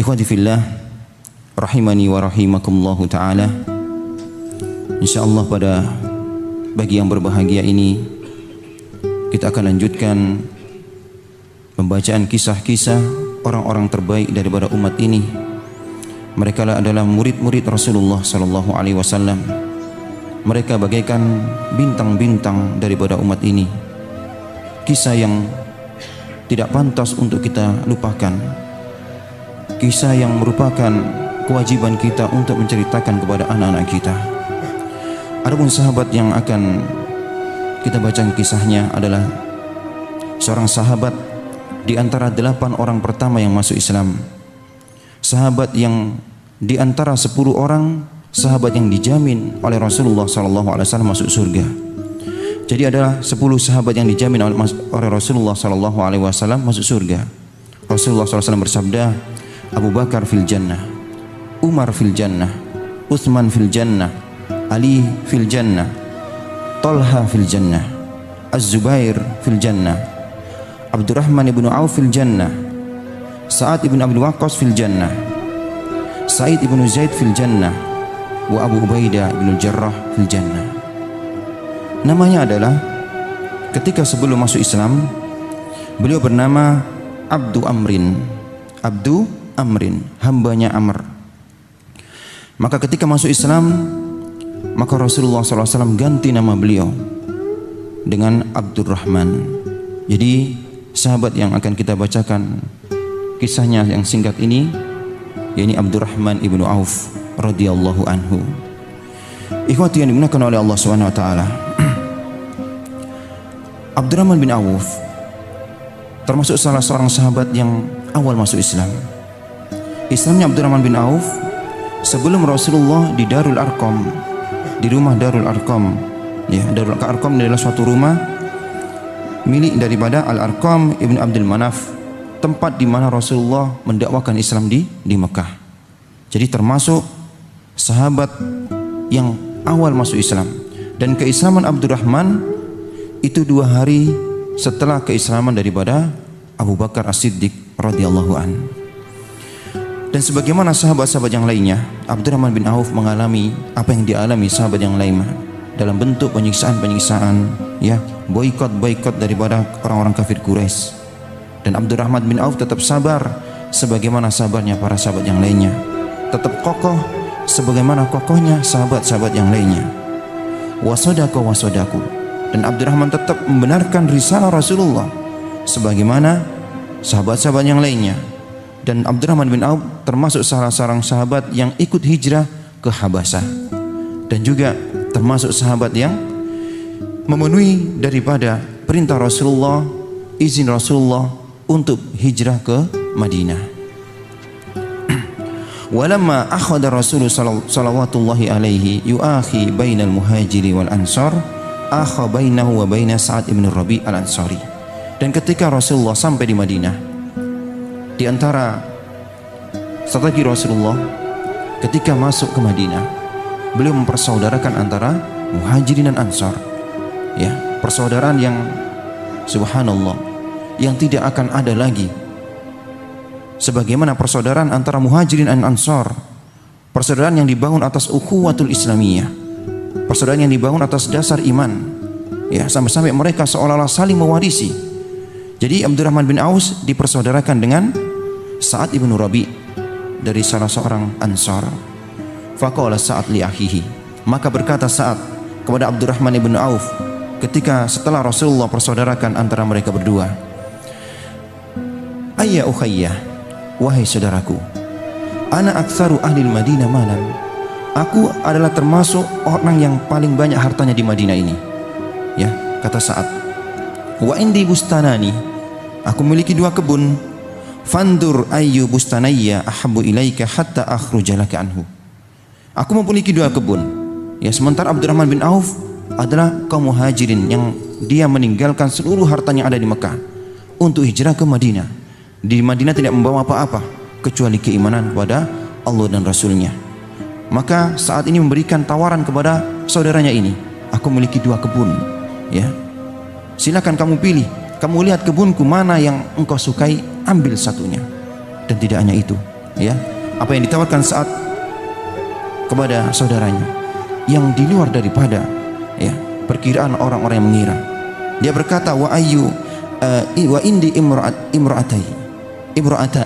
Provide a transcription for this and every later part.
Ikhwati fillah, rahimani wa rahimakumullahu ta'ala. InsyaAllah pada bagi yang berbahagia ini kita akan lanjutkan pembacaan kisah-kisah orang-orang terbaik daripada umat ini. Mereka adalah murid-murid Rasulullah sallallahu alaihi wasallam. Mereka bagaikan bintang-bintang daripada umat ini. Kisah yang tidak pantas untuk kita lupakan. Kisah yang merupakan kewajiban kita untuk menceritakan kepada anak-anak kita. Adapun sahabat yang akan kita baca kisahnya adalah seorang sahabat di antara 8 orang pertama yang masuk Islam. Sahabat yang di antara 10 orang sahabat yang dijamin oleh Rasulullah SAW masuk surga. Jadi adalah 10 sahabat yang dijamin oleh Rasulullah SAW masuk surga. Rasulullah SAW bersabda, Abu Bakar fil jannah, Umar fil jannah, Uthman fil jannah, Ali fil jannah, Talha fil jannah, Az-Zubair fil jannah, Abdurrahman ibn Auf fil jannah, Sa'ad ibn Abi Waqqas fil jannah, Sa'id ibn Zaid fil jannah, wa Abu Ubaidah ibn Jarrah fil jannah. Namanya adalah ketika sebelum masuk Islam beliau bernama Abdu Amrin. Abdu Amrin, hambanya Amr. Maka ketika masuk Islam, maka Rasulullah SAW ganti nama beliau dengan Abdurrahman. Jadi sahabat yang akan kita bacakan kisahnya yang singkat ini, yakni Abdurrahman ibnu Auf radhiyallahu anhu. Ikhwati yang dimuliakan oleh Allah Subhanahu wa taala. Abdurrahman bin Auf termasuk salah seorang sahabat yang awal masuk Islam. Islamnya Abdurrahman bin Auf sebelum Rasulullah di Darul Arqam, di rumah Darul Arqam. Ya, Darul Arqam adalah suatu rumah milik daripada Al-Arqam ibn Abdul Manaf, tempat di mana Rasulullah mendakwakan Islam di Mekah. Jadi termasuk sahabat yang awal masuk Islam. Dan keislaman Abdurrahman itu 2 hari setelah keislaman daripada Abu Bakar As-Siddiq radhiyallahu an. Dan sebagaimana sahabat-sahabat yang lainnya, Abdurrahman bin Auf mengalami apa yang dialami sahabat yang lainnya dalam bentuk penyiksaan-penyiksaan, ya, boikot daripada orang-orang kafir Quraisy. Dan Abdurrahman bin Auf tetap sabar sebagaimana sabarnya para sahabat yang lainnya. Tetap kokoh sebagaimana kokohnya sahabat-sahabat yang lainnya. Wasadaku. Dan Abdurrahman tetap membenarkan risalah Rasulullah sebagaimana sahabat-sahabat yang lainnya. Dan Abdurrahman bin Auf termasuk salah seorang sahabat yang ikut hijrah ke Habasyah, dan juga termasuk sahabat yang memenuhi daripada perintah Rasulullah, izin Rasulullah untuk hijrah ke Madinah. Walamma akhadha Rasulullah sallallahu alaihi yuakhi bainal muhajiri wal ansar, akha bainahu wa baina Sa'ad ibn Rabi' al-Ansari. Dan ketika Rasulullah sampai di Madinah, di antara strategi Rasulullah ketika masuk ke Madinah, beliau mempersaudarakan antara muhajirin dan ansar. Ya, persaudaraan yang subhanallah, yang tidak akan ada lagi sebagaimana persaudaraan antara muhajirin dan ansar. Persaudaraan yang dibangun atas ukhuwatul islamiyah, persaudaraan yang dibangun atas dasar iman, ya, sampai-sampai mereka seolah-olah saling mewarisi. Jadi Abdurrahman bin Auf dipersaudarakan dengan Sa'ad ibn Rabi' dari salah seorang ansar. Faqala Sa'ad li akhihi, maka berkata Sa'ad kepada Abdurrahman ibn Auf ketika setelah Rasulullah persaudarakan antara mereka berdua, ayya ukhayya, wahai saudaraku, ana aktsaru ahli Madinah malan, aku adalah termasuk orang yang paling banyak hartanya di Madinah ini. Ya, kata Sa'ad. Wa indi bustanani, aku memiliki 2 kebun. Fandur ayyu bustanayya ahabbu ilaika hatta akhruja laka anhu. Aku memiliki 2 kebun. Ya, sementara Abdurrahman bin Auf adalah kaum muhajirin yang dia meninggalkan seluruh hartanya ada di Mekah untuk hijrah ke Madinah. Di Madinah tidak membawa apa-apa kecuali keimanan kepada Allah dan Rasulnya. Maka saat ini memberikan tawaran kepada saudaranya ini, aku memiliki 2 kebun, ya, silakan kamu pilih, kamu lihat kebunku mana yang engkau sukai, ambil satunya. Dan tidak hanya itu, ya, apa yang ditawarkan Sa'ad kepada saudaranya yang di luar daripada ya perkiraan orang-orang yang mengira. Dia berkata, wa indi imra'ata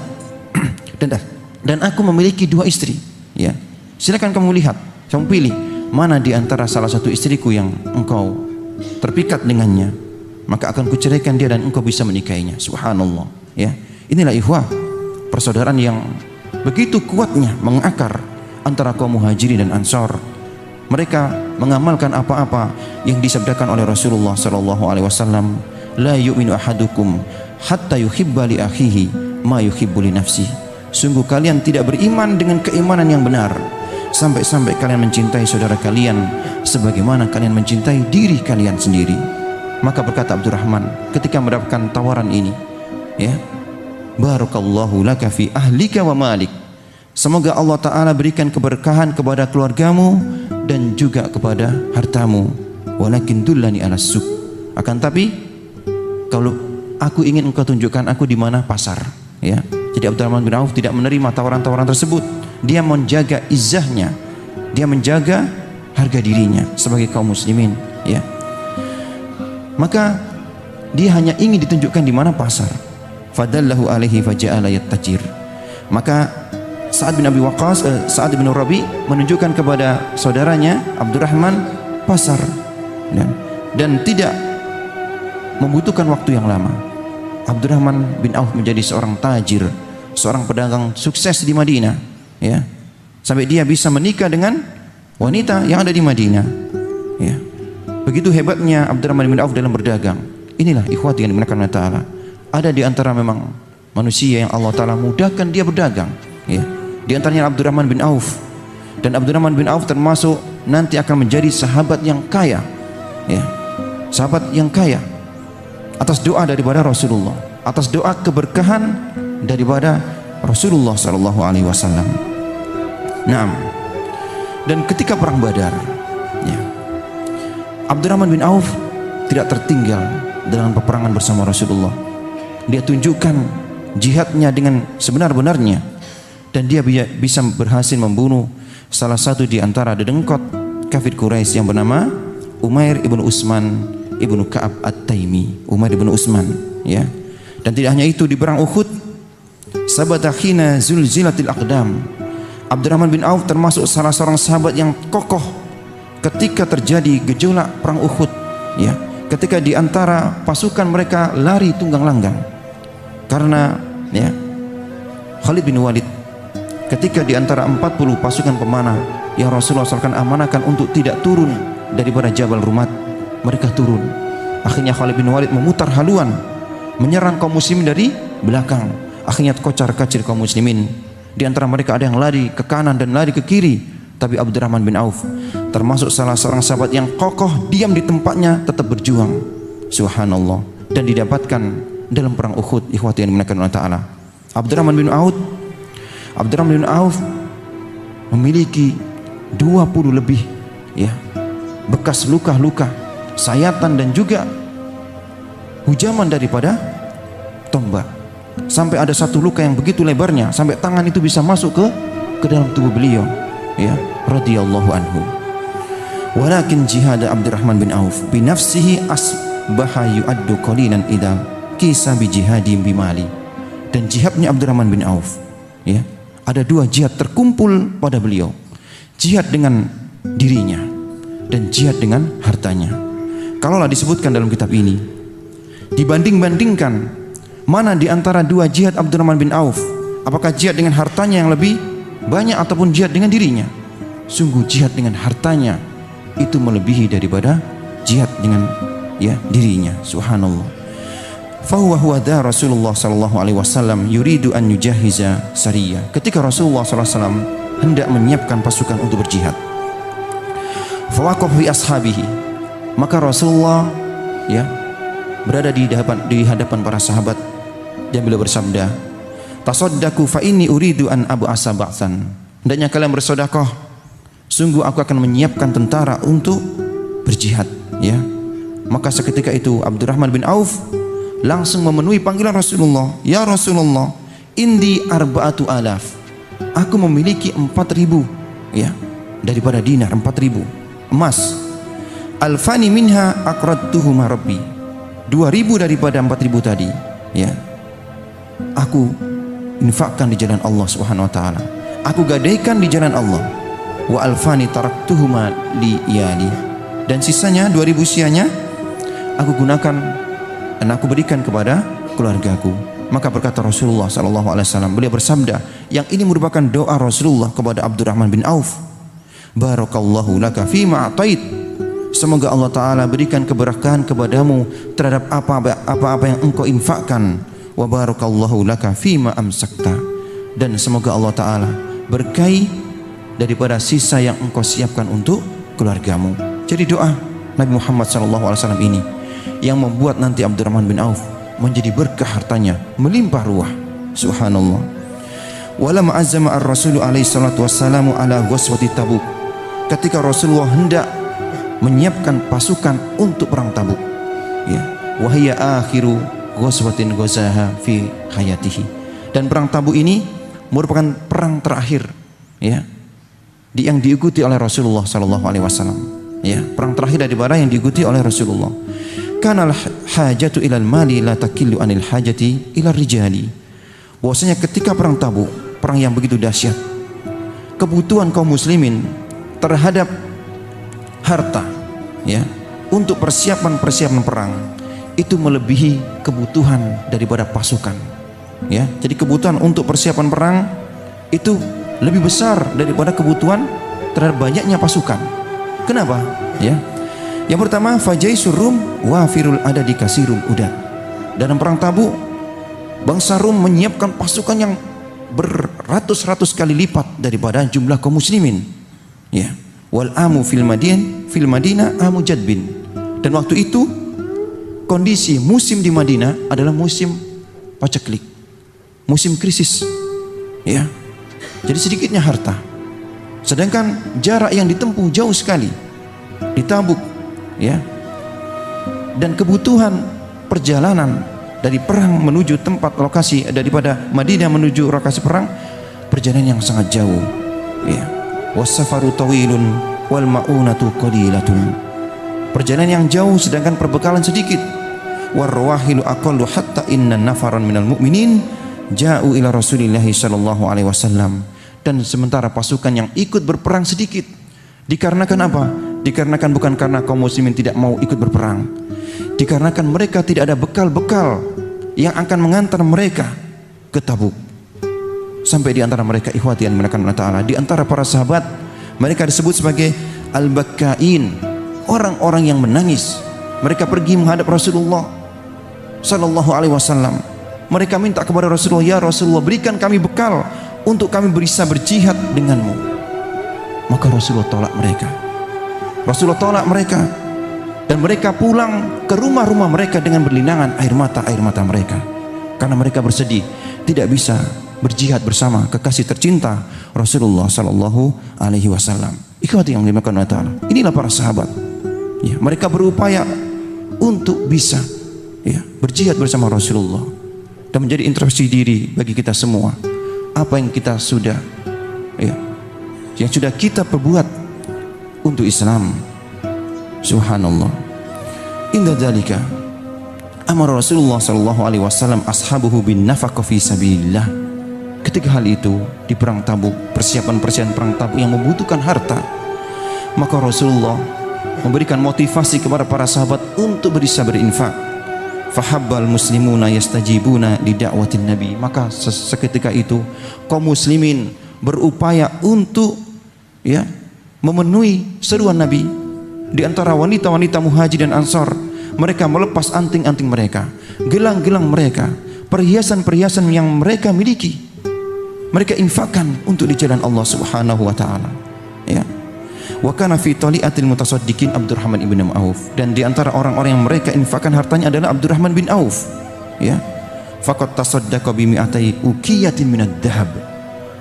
dan aku memiliki 2 istri, ya. Silakan kamu lihat, kamu pilih mana di antara salah satu istriku yang engkau terpikat dengannya, maka akan kuceraikan dia dan engkau bisa menikahinya. Subhanallah, ya. Inilah ikhwah, persaudaraan yang begitu kuatnya mengakar antara kaum Muhajirin dan Ansar. Mereka mengamalkan apa-apa yang disabdakan oleh Rasulullah sallallahu alaihi wasallam, la yu'minu ahadukum hatta yuhibba li akhihi ma yuhibbu li nafsihi. Sungguh kalian tidak beriman dengan keimanan yang benar sampai-sampai kalian mencintai saudara kalian sebagaimana kalian mencintai diri kalian sendiri. Maka berkata Abdurrahman ketika mendapatkan tawaran ini, ya, barakallahu laka fi ahlika wa malik. Semoga Allah Ta'ala berikan keberkahan kepada keluargamu dan juga kepada hartamu. Walakin dullani ala suq. Akan tapi kalau aku ingin engkau tunjukkan aku di mana pasar, ya. Jadi Abdurrahman bin Auf tidak menerima tawaran-tawaran tersebut. Dia menjaga izzahnya, dia menjaga harga dirinya sebagai kaum muslimin, ya. Maka dia hanya ingin ditunjukkan di mana pasar. Fadallahu alaihi faja'ala yattajir. Maka Sa'ad bin Abi Waqqas, Sa'ad bin Rabi menunjukkan kepada saudaranya Abdurrahman pasar, dan tidak membutuhkan waktu yang lama. Abdurrahman bin Auf menjadi seorang tajir, seorang pedagang sukses di Madinah, ya. Sampai dia bisa menikah dengan wanita yang ada di Madinah, ya. Begitu hebatnya Abdurrahman bin Auf dalam berdagang. Inilah ikhwati yang dimuliakan Allah Ta'ala. Ada di antara memang manusia yang Allah Ta'ala mudahkan dia berdagang, ya. Di antaranya Abdurrahman bin Auf. Dan Abdurrahman bin Auf termasuk nanti akan menjadi sahabat yang kaya, ya. Sahabat yang kaya atas doa daripada Rasulullah, atas doa keberkahan daripada Rasulullah sallallahu alaihi wasallam. Naam. Dan ketika perang Badar, ya, Abdurrahman bin Auf tidak tertinggal dalam peperangan bersama Rasulullah. Dia tunjukkan jihadnya dengan sebenar-benarnya, dan dia bisa berhasil membunuh salah satu di antara dedengkot kafir Quraisy yang bernama Umair ibnu Utsman ibnu Ka'ab At-Taimi. Umair ibnu Utsman, ya. Dan tidak hanya itu, di perang Uhud, sabata khina zulzilatil aqdam. Abdurrahman bin Auf termasuk salah seorang sahabat yang kokoh ketika terjadi gejolak perang Uhud, ya. Ketika di antara pasukan mereka lari tunggang langgang karena, ya, Khalid bin Walid ketika di antara 40 pasukan pemanah yang Rasulullah SAW amanahkan untuk tidak turun daripada Jabal Rumat, mereka turun. Akhirnya Khalid bin Walid memutar haluan menyerang kaum muslimin dari belakang. Akhirnya kocar-kacir kaum muslimin. Di antara mereka ada yang lari ke kanan dan lari ke kiri. Tapi Abdurrahman bin Auf termasuk salah seorang sahabat yang kokoh, diam di tempatnya, tetap berjuang. Subhanallah. Dan didapatkan dalam perang Uhud, ikhwati yang dimuliakan Allah Ta'ala. Abdurrahman bin Auf memiliki 20 lebih, ya, bekas luka-luka, sayatan dan juga hujaman daripada tombak. Sampai ada satu luka yang begitu lebarnya sampai tangan itu bisa masuk ke dalam tubuh beliau, ya, radhiyallahu anhu. Walakin jihad Abdurrahman bin Auf bi nafsihi asbaha yu'addu qalilan idza qisa bi jihadi bi mali. Dan jihadnya Abdurrahman bin Auf, ya, ada 2 jihad terkumpul pada beliau. Jihad dengan dirinya dan jihad dengan hartanya. Kalaulah disebutkan dalam kitab ini, dibanding-bandingkan mana di antara 2 jihad Abdurrahman bin Auf, apakah jihad dengan hartanya yang lebih banyak ataupun jihad dengan dirinya? Sungguh jihad dengan hartanya itu melebihi daripada jihad dengan, ya, dirinya. Subhanallah. Fahuwa huwa da Rasulullah sallallahu alaihi wasallam yuridu an yujahiza sariyah. Ketika Rasulullah sallallahu alaihi wasallam hendak menyiapkan pasukan untuk berjihad, fawaqaf fi ashabihi, maka Rasulullah, ya, berada di hadapan para sahabat dan beliau bersabda, tasaddaqu fa inni uridu an abu asab'san. Hendaknya kalian bersedekah, sungguh aku akan menyiapkan tentara untuk berjihad, ya. Maka seketika itu Abdurrahman bin Auf langsung memenuhi panggilan Rasulullah. Ya Rasulullah, indi arba'atu alaf. aku memiliki 4.000 ya, daripada dinar, 4.000 emas. Alfani minha aqradtuhuma rabbi, 2.000 daripada 4.000 tadi ya, aku infakkan di jalan Allah Subhanahu wa taala, aku gadaikan di jalan Allah. Wa alfani taraktuhuma li iyali, dan sisanya 2.000 sianya aku gunakan dan aku berikan kepada keluargaku. Maka berkata Rasulullah SAW, beliau bersabda, yang ini merupakan doa Rasulullah kepada Abdurrahman bin Auf. Barakallahu laka fima atait, semoga Allah Ta'ala berikan keberkahan kepadamu terhadap apa-apa yang engkau infakkan. Wa barakallahu laka fima amsakta, dan semoga Allah Ta'ala berkahi daripada sisa yang engkau siapkan untuk keluargamu. Jadi doa Nabi Muhammad SAW ini yang membuat nanti Abdurrahman bin Auf menjadi berkah, hartanya melimpah ruah. Subhanallah. Walam azama ar-Rasul alaihi salatu wassalamu ala ghazwati Tabuk, ketika Rasulullah hendak menyiapkan pasukan untuk perang Tabuk ya, wahia akhiru ghazwatin ghazaha fi hayatihi, dan perang Tabuk ini merupakan perang terakhir ya, yang diikuti oleh Rasulullah sallallahu alaihi wasallam ya, perang terakhir daripada yang diikuti oleh Rasulullah. Kanal hajatu ilal mali la takillu anil hajati ilal rijali, bahwasanya ketika perang Tabuk, perang yang begitu dahsyat, kebutuhan kaum muslimin terhadap harta ya, untuk persiapan perang itu melebihi kebutuhan daripada pasukan ya. Jadi kebutuhan untuk persiapan perang itu lebih besar daripada kebutuhan terhadap banyaknya pasukan. Kenapa ya? Yang pertama, fajaisur Rum wafirul adadi kasirul udad. Dalam perang Tabuk, bangsa Rum menyiapkan pasukan yang beratus-ratus kali lipat daripada jumlah kaum muslimin ya. Wal amu fil Madinah amu jadbin, dan waktu itu kondisi musim di Madinah adalah musim paceklik, musim krisis ya. Jadi sedikitnya harta, sedangkan jarak yang ditempuh jauh sekali di Tabuk ya, dan kebutuhan perjalanan dari perang menuju tempat lokasi, daripada Madinah menuju lokasi perang, perjalanan yang sangat jauh ya. Wasafaru tawilun wal maunatu qalilatun, perjalanan yang jauh sedangkan perbekalan sedikit. Warwahilu aqallu hatta inna nafaran minal mu'minin ja'u ila Rasulillah sallallahu alaihi wasallam, dan sementara pasukan yang ikut berperang sedikit. Dikarenakan apa? Dikarenakan bukan karena kaum muslimin tidak mau ikut berperang, dikarenakan mereka tidak ada bekal-bekal yang akan mengantar mereka ke Tabuk. Sampai di antara mereka ikhwati yang dimuliakan Allah Ta'ala, di antara para sahabat, mereka disebut sebagai al-bakkain, orang-orang yang menangis. Mereka pergi menghadap Rasulullah sallallahu alaihi wasallam. Mereka minta kepada Rasulullah, ya Rasulullah, berikan kami bekal untuk kami bisa berjihad denganmu. Maka Rasulullah tolak mereka. Rasulullah tolak mereka, dan mereka pulang ke rumah-rumah mereka dengan berlinangan air mata mereka, karena mereka bersedih tidak bisa berjihad bersama kekasih tercinta Rasulullah sallallahu alaihi wasallam. Ikhwati yang dimuliakan Allah Ta'ala, inilah para sahabat ya, mereka berupaya untuk bisa ya, berjihad bersama Rasulullah, dan menjadi introspeksi diri bagi kita semua. Apa yang kita sudah ya, yang sudah kita perbuat untuk Islam. Subhanallah. Inda dzalika amara Rasulullah sallallahu alaihi wasallam ashabuhu bin nafaqah fi sabilillah. Ketika hal itu di perang Tabuk, persiapan perang Tabuk yang membutuhkan harta, maka Rasulullah memberikan motivasi kepada para sahabat untuk bisa berinfak. Fahabbal muslimuna yastajibuna li da'watin nabi, maka seketika itu kaum muslimin berupaya untuk ya, memenuhi seruan Nabi. Di antara wanita-wanita Muhajir dan Ansar, mereka melepas anting-anting mereka, gelang-gelang mereka, perhiasan-perhiasan yang mereka miliki, mereka infakkan untuk di jalan Allah Subhanahu wa taala ya. Wa kana fi tali'atil mutasaddiqin Abdurrahman ibn Auf, dan di antara orang-orang yang mereka infakkan hartanya adalah Abdurrahman bin Auf ya. Faqad tasaddaqa bi mi'atai uqiyatin minad dhahab,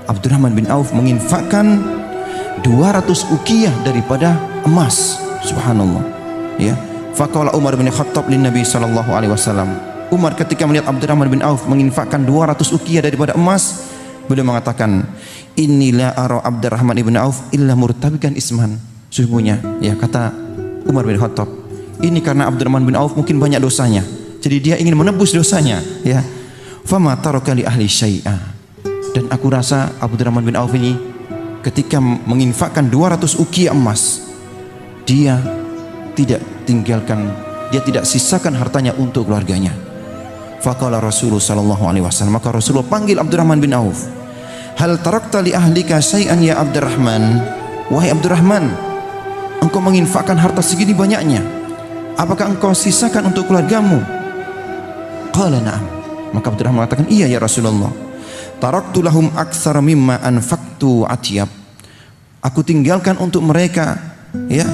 Abdurrahman bin Auf menginfakkan 200 uqiyah daripada emas. Subhanallah ya. Faqala Umar bin Khattab lin Nabi sallallahu alaihi wasallam, Umar ketika melihat Abdurrahman bin Auf menginfakkan 200 uqiyah daripada emas, Beliau mengatakan, inilah ara Abdurrahman ibn Auf illa murtabikan isman. Sesungguhnya, ya kata Umar bin Khattab, ini karena Abdurrahman bin Auf mungkin banyak dosanya, jadi dia ingin menebus dosanya, ya. Fama taraka li ahli syai'a. Dan aku rasa Abdurrahman bin Auf ini ketika menginfakkan 200 ukiah emas, dia tidak tinggalkan, dia tidak sisakan hartanya untuk keluarganya. Faqala Rasulullah sallallahu alaihi wasallam, maka Rasulullah panggil Abdurrahman bin Auf. Hal tarakta li ahlika syai'an ya Abdurrahman? Wahai Abdurrahman, engkau menginfakkan harta segini banyaknya, apakah engkau sisakan untuk keluargamu? Qala na'am. Maka Abdurrahman mengatakan, iya ya Rasulullah. Taraktu lahum aktsara mimma anfaqtu atyab. Aku tinggalkan untuk mereka, ya,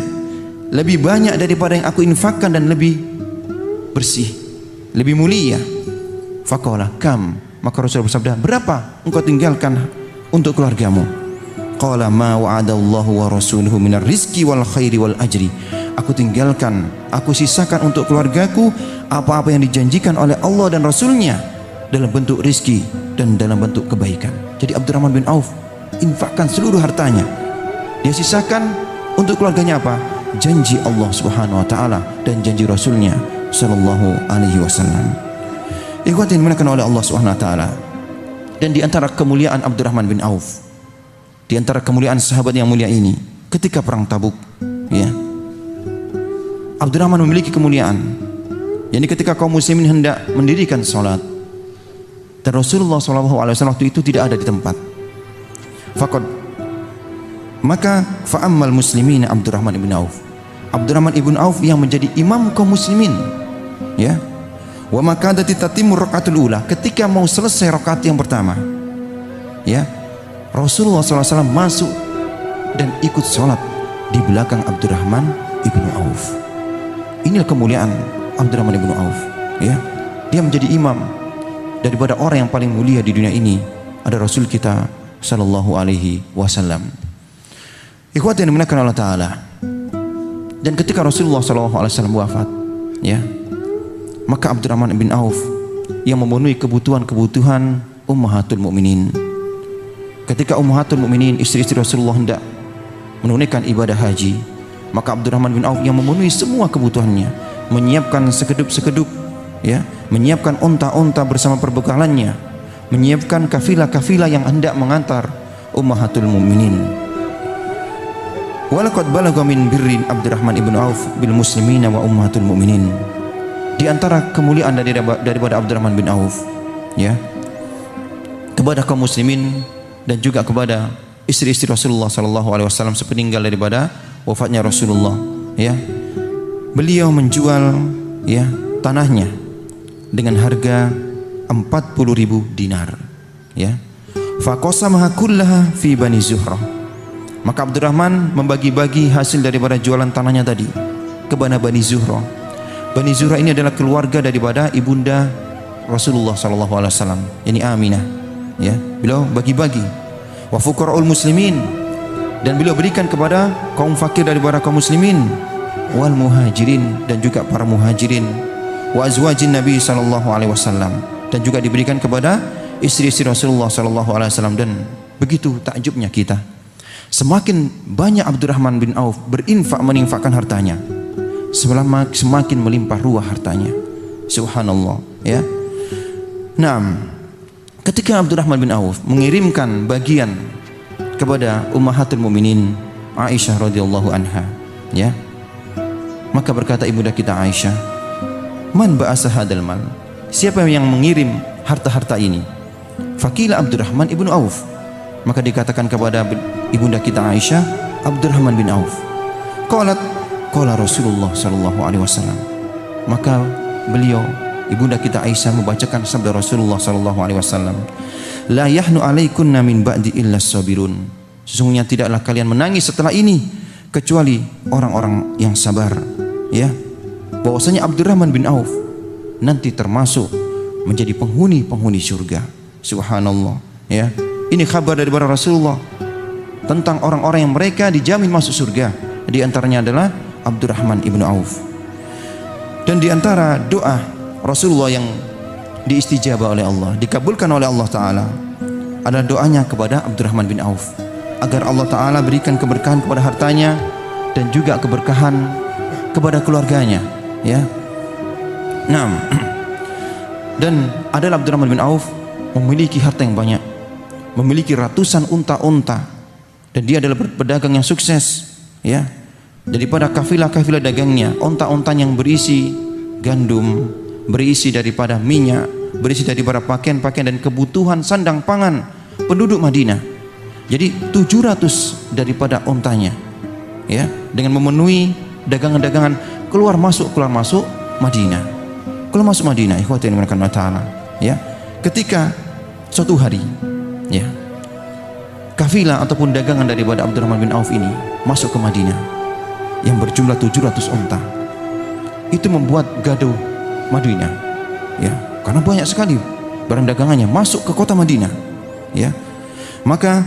lebih banyak daripada yang aku infakkan dan lebih bersih, lebih mulia. Faqala kam. Maka Rasulullah bersabda, berapa engkau tinggalkan untuk keluargamu? Qala ma wa'adallahu wa rasuluhu minar rizki wal khairi wal ajri. Aku tinggalkan, aku sisakan untuk keluargaku apa-apa yang dijanjikan oleh Allah dan Rasulnya dalam bentuk rizki dan dalam bentuk kebaikan. Jadi Abdurrahman bin Auf infakkan seluruh hartanya, dia sisakan untuk keluarganya apa? Janji Allah subhanahu wa ta'ala dan janji Rasulnya sallallahu alaihi wasallam. Ikhwatin dimuliakan oleh Allah subhanahu wa ta'ala. Dan di antara kemuliaan Abdurrahman bin Auf, di antara kemuliaan sahabat yang mulia ini, ketika perang Tabuk, ya, Abdurrahman memiliki kemuliaan. Yani ketika kaum muslimin hendak mendirikan salat dan Rasulullah SAW waktu itu tidak ada di tempat, maka fa'ammal muslimin Abdurrahman ibn Auf. Abdurrahman ibn Auf yang menjadi imam kaum muslimin, ya. Wa makadati tatimur rakaatul ula, ketika mau selesai rakaat yang pertama, ya, Rasulullah SAW masuk dan ikut salat di belakang Abdurrahman ibn Auf. Inilah kemuliaan Abdurrahman ibn Auf, ya. Dia menjadi imam daripada orang yang paling mulia di dunia ini, ada Rasul kita sallallahu alaihi wasallam. Ikhwati yang dimuliakan Allah Ta'ala. Dan ketika Rasulullah sallallahu alaihi wasallam wafat, ya, maka Abdurrahman bin Auf yang memenuhi kebutuhan-kebutuhan ummahatul mukminin. Ketika ummahatul mukminin, istri-istri Rasulullah hendak menunaikan ibadah haji, maka Abdurrahman bin Auf yang memenuhi semua kebutuhannya, menyiapkan sekedup-sekedup, ya, menyiapkan unta-unta bersama perbekalannya, menyiapkan kafilah-kafilah yang hendak mengantar ummahatul mukminin. Walaqad balagha min birri Abdurrahman ibn Auf bil muslimina wa ummahatul mukminin. Di antara kemuliaan daripada Abdurrahman bin Auf, ya, kepada kaum muslimin dan juga kepada istri-istri Rasulullah sallallahu alaihi wasallam sepeninggal daripada wafatnya Rasulullah, ya, beliau menjual, ya, tanahnya dengan harga 40.000 dinar, ya. Faqasamaha kullaha fi Bani Zuhrah. Maka Abdurrahman membagi-bagi hasil daripada jualan tanahnya tadi kepada Bani Zuhrah. Bani Zuhrah ini adalah keluarga daripada ibunda Rasulullah sallallahu alaihi wasallam, yakni Aminah, ya. Beliau bagi-bagi. Wa fuqaraul muslimin, dan beliau berikan kepada kaum fakir daripada kaum muslimin, wal muhajirin, dan juga para muhajirin, wa azwajin Nabi sallallahu alaihi wasallam, dan juga diberikan kepada istri-istri Rasulullah sallallahu alaihi wasallam. Dan begitu takjubnya kita, semakin banyak Abdurrahman bin Auf menginfakkan hartanya, semakin melimpah ruah hartanya. Subhanallah, ya. Naam, ketika Abdurrahman bin Auf mengirimkan bagian kepada ummahatul mukminin Aisyah radhiyallahu anha, ya, maka berkata ibunda kita Aisyah, man ba'asa hadal mal, siapa yang mengirim harta-harta ini? Faqila Abdurrahman ibn Auf. Maka dikatakan kepada ibunda kita Aisyah, Abdurrahman bin Auf. Qalat qala Rasulullah sallallahu alaihi wasallam. Maka beliau, ibunda kita Aisyah, membacakan sabda Rasulullah sallallahu alaihi wasallam, la yahnu alaikunna min ba'di illa sabirun. Sesungguhnya tidaklah kalian menangis setelah ini kecuali orang-orang yang sabar, ya. Bahwasanya Abdurrahman bin Auf nanti termasuk menjadi penghuni surga. Subhanallah, ya. Ini kabar daripada Rasulullah tentang orang-orang yang mereka dijamin masuk surga. Di antaranya adalah Abdurrahman ibnu Auf. Dan di antara doa Rasulullah yang diistijabah oleh Allah, dikabulkan oleh Allah Ta'ala adalah doanya kepada Abdurrahman bin Auf agar Allah Ta'ala berikan keberkahan kepada hartanya dan juga keberkahan kepada keluarganya, ya. Nah, dan adalah Abdurrahman bin Auf memiliki harta yang banyak, memiliki ratusan unta-unta, dan dia adalah pedagang yang sukses, ya. Daripada kafilah-kafilah dagangnya, unta-unta yang berisi gandum, berisi daripada minyak, berisi daripada pakaian-pakaian dan kebutuhan sandang pangan penduduk Madinah. Jadi 700 daripada untanya, ya, dengan memenuhi dagangan-dagangan keluar masuk Madinah. Keluar masuk Madinah, ikhwati yang dimuliakan Allah Ta'ala, ya. Ketika suatu hari, ya, kafilah ataupun dagangan daripada Abdurrahman bin Auf ini masuk ke Madinah yang berjumlah 700 unta. Itu membuat gaduh Madinah, ya, karena banyak sekali barang dagangannya masuk ke kota Madinah, ya. Maka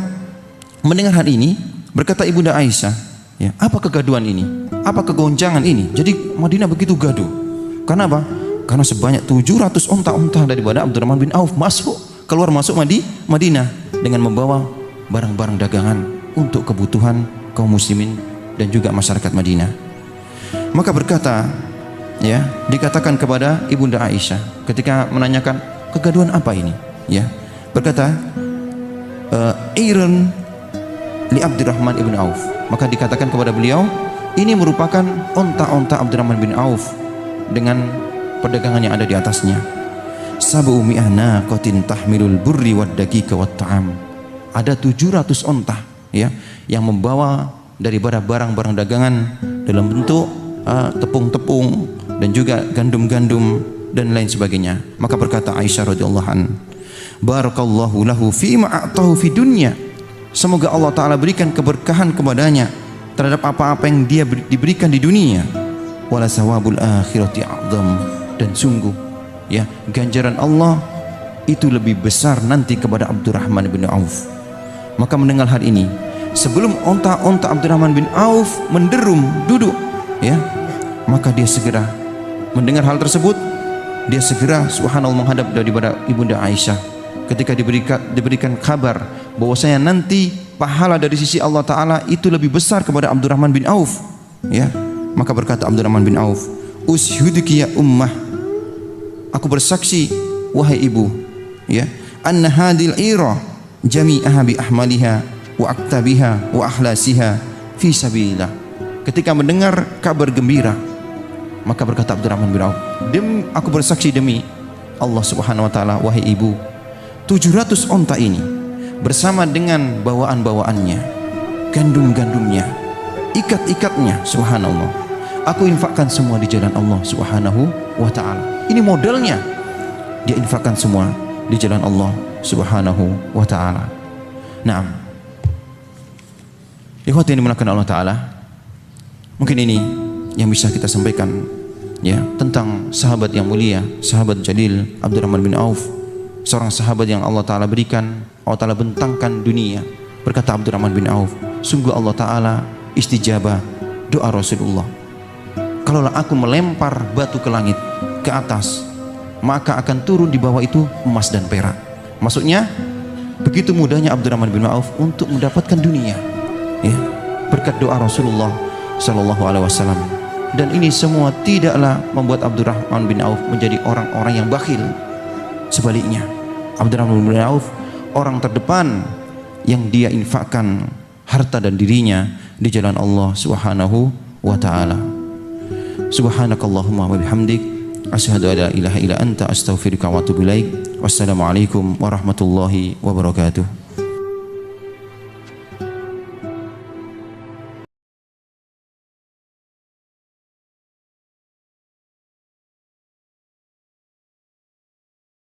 mendengar hal ini, berkata Ibunda Aisyah, ya, apa kegaduhan ini? Apa kegoncangan ini? Jadi Madinah begitu gaduh. Karena apa? Karena sebanyak 700 unta-unta daripada Abdurrahman bin Auf keluar masuk Madinah dengan membawa barang-barang dagangan untuk kebutuhan kaum muslimin dan juga masyarakat Madinah. Maka berkata, ya, dikatakan kepada Ibunda Aisyah ketika menanyakan kegaduhan apa ini, ya, berkata Iron li Abdurrahman ibn Auf. Maka dikatakan kepada beliau, ini merupakan unta-unta Abdurrahman bin Auf dengan perdagangan yang ada di atasnya. Sab'u mi'ana qatin tahmilul burri wad daqiqa wat ta'am. Ada 700 unta, ya, yang membawa daripada barang-barang dagangan dalam bentuk tepung-tepung dan juga gandum-gandum dan lain sebagainya. Maka berkata Aisyah radhiyallahu an, barakallahu lahu fima a'tahu fi dunya. Semoga Allah Ta'ala berikan keberkahan kepadanya terhadap apa-apa yang dia diberikan di dunia. Wala sawabul akhirati a'zam. Dan sungguh, ya, ganjaran Allah itu lebih besar nanti kepada Abdurrahman bin Auf. Maka mendengar hal ini, sebelum unta-unta Abdurrahman bin Auf menderum duduk, ya, maka dia segera mendengar hal tersebut. Dia segera subhanallah menghadap daripada Ibunda Aisyah ketika diberikan kabar bahwasanya nanti pahala dari sisi Allah Ta'ala itu lebih besar kepada Abdurrahman bin Auf, ya. Maka berkata Abdurrahman bin Auf, ushuduki ya ummah, aku bersaksi wahai ibu, ya, anna hadil ira jami'aha bi ahmaliha wa aktabiha wa ahlasiha fi sabilillah. Ketika mendengar kabar gembira, maka berkata Abdurrahman bin Auf, aku bersaksi demi Allah Subhanahu wa taala, wahai ibu, 700 unta ini bersama dengan bawaan-bawaannya, gandum-gandumnya, ikat-ikatnya, subhanallah, aku infakkan semua di jalan Allah Subhanahu wa taala. Ini modalnya, dia infakkan semua di jalan Allah Subhanahu wa taala. Naam. Ikhwati yang dimuliakan Allah Ta'ala, mungkin ini yang bisa kita sampaikan, ya, tentang sahabat yang mulia, sahabat jalil Abdurrahman bin Auf, seorang sahabat yang Allah Ta'ala berikan, Allah Ta'ala bentangkan dunia. Berkata Abdurrahman bin Auf, sungguh Allah Ta'ala istijabah doa Rasulullah, kalaulah aku melempar batu ke langit, ke atas, maka akan turun di bawah itu emas dan perak. Maksudnya begitu mudahnya Abdurrahman bin Auf untuk mendapatkan dunia, ya, berkat doa Rasulullah Sallallahu Alaihi Wasallam. Dan ini semua tidaklah membuat Abdurrahman bin Auf menjadi orang-orang yang bakhil. Sebaliknya, Abdurrahman bin Auf orang terdepan yang dia infakkan harta dan dirinya di jalan Allah Subhanahu wa taala. Subhanakallahumma wa bihamdik, asyhadu an la ilaha illa anta, astaghfiruka wa atubu ilaik. Wassalamualaikum warahmatullahi wabarakatuh.